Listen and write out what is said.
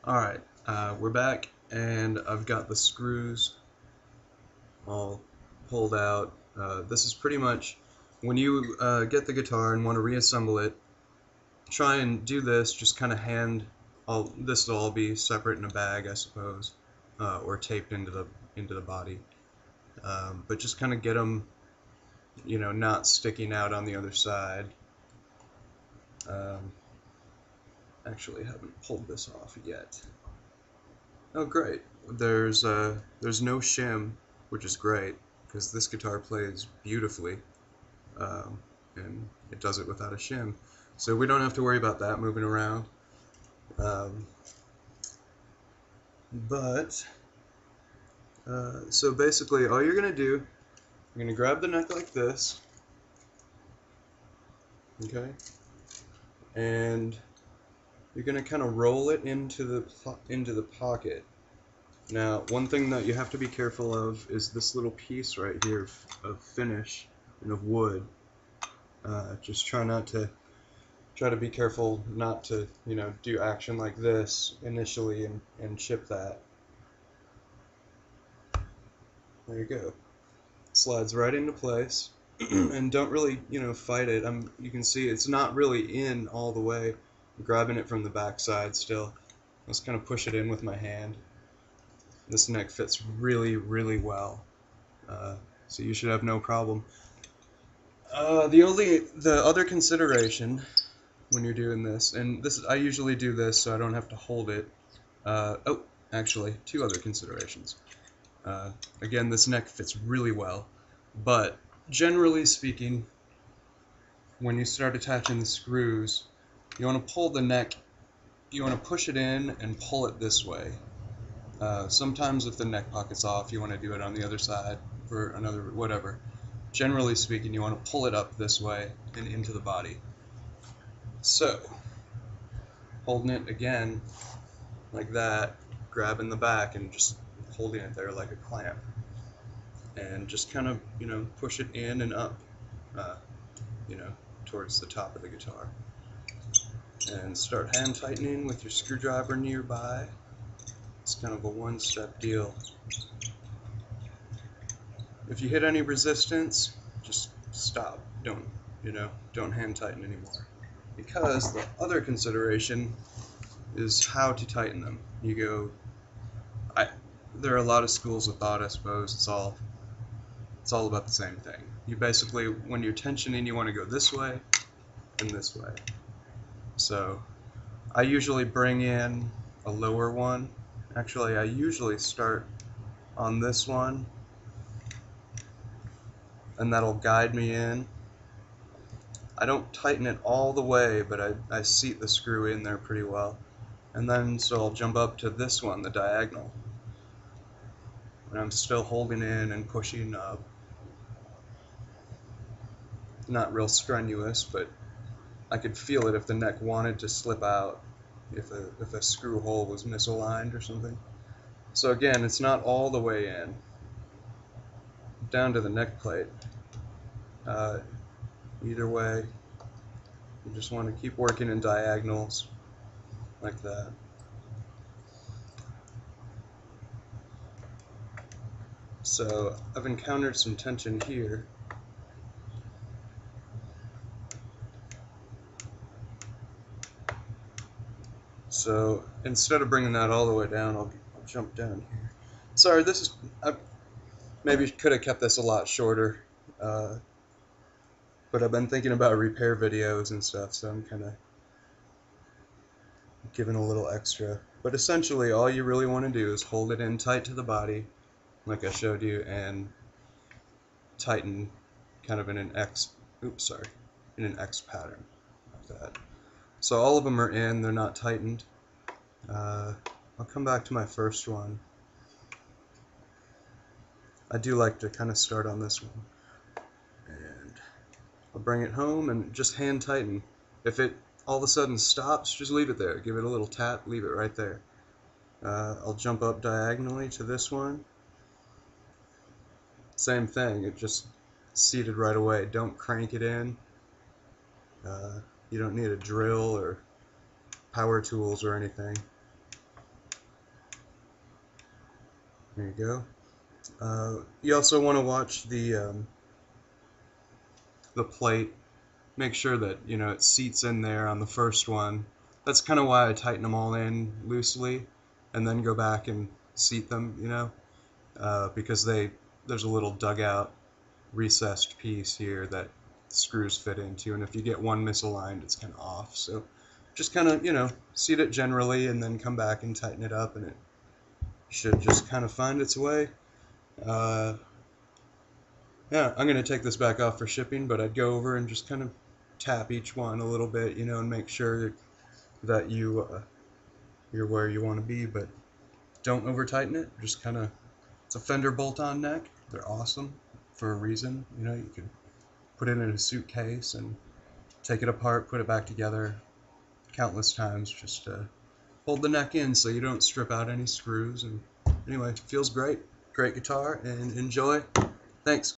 Alright, we're back, and I've got the screws all pulled out. This is pretty much, when you get the guitar and want to reassemble it, try and do this, just kind of this will all be separate in a bag, I suppose, or taped into the body. But just kind of get them, not sticking out on the other side. Actually haven't pulled this off yet. Oh, great. There's no shim, which is great, because this guitar plays beautifully, and it does it without a shim. So we don't have to worry about that moving around. So basically all you're going to do, you're going to grab the neck like this, okay, and you're going to kind of roll it into the pocket. Now, one thing that you have to be careful of is this little piece right here of finish and of wood. Just try to be careful not to, do action like this initially and chip that. There you go. Slides right into place, and don't really, fight it. You can see it's not really in all the way. I'm grabbing it from the back side still. Let's kind of push it in with my hand. This neck fits really, really well, so you should have no problem. The other consideration when you're doing this, and I usually do this so I don't have to hold it. Actually, two other considerations. Again, this neck fits really well, but generally speaking, when you start attaching the screws, you want to pull the neck. You want to push it in and pull it this way. Sometimes if the neck pocket's off, you want to do it on the other side for another whatever. Generally speaking, you want to pull it up this way and into the body. So, holding it again like that, grabbing the back and just holding it there like a clamp, and just kind of, push it in and up, towards the top of the guitar. And start hand tightening with your screwdriver nearby. It's kind of a one-step deal. If you hit any resistance, just stop. Don't hand tighten anymore. Because the other consideration is how to tighten them. There are a lot of schools of thought, I suppose. It's all about the same thing. You basically, when you're tensioning, you want to go this way and this way. So I usually bring in a lower one. Actually, I usually start on this one, and that'll guide me in. I don't tighten it all the way, but I seat the screw in there pretty well. And then, so I'll jump up to this one, the diagonal, and I'm still holding in and pushing up. Not real strenuous, but I could feel it if the neck wanted to slip out, if a screw hole was misaligned or something. So again, it's not all the way in, down to the neck plate. Either way, you just want to keep working in diagonals like that. So I've encountered some tension here. So instead of bringing that all the way down, I'll jump down here. Sorry, I maybe could have kept this a lot shorter, but I've been thinking about repair videos and stuff, so I'm kind of giving a little extra. But essentially, all you really want to do is hold it in tight to the body, like I showed you, and tighten kind of in an X pattern, like that. So all of them are in, they're not tightened. I'll come back to my first one. I do like to kind of start on this one. And I'll bring it home and just hand tighten. If it all of a sudden stops, just leave it there. Give it a little tap, leave it right there. I'll jump up diagonally to this one. Same thing, it just seated right away. Don't crank it in. You don't need a drill or power tools or anything. There you go. You also want to watch the plate. Make sure that it seats in there on the first one. That's kind of why I tighten them all in loosely, and then go back and seat them. Because there's a little dugout recessed piece here that screws fit into, and if you get one misaligned, it's kind of off. So just kind of seat it generally, and then come back and tighten it up, and it should just kind of find its way. Uh, yeah, I'm gonna take this back off for shipping, but I'd go over and just kind of tap each one a little bit, and make sure that you're where you want to be, but don't over tighten it. Just kind of, it's a Fender bolt-on neck. They're awesome for a reason. You can put it in a suitcase and take it apart, put it back together countless times. Just hold the neck in so you don't strip out any screws. And anyway, it feels great. Great guitar, and enjoy. Thanks.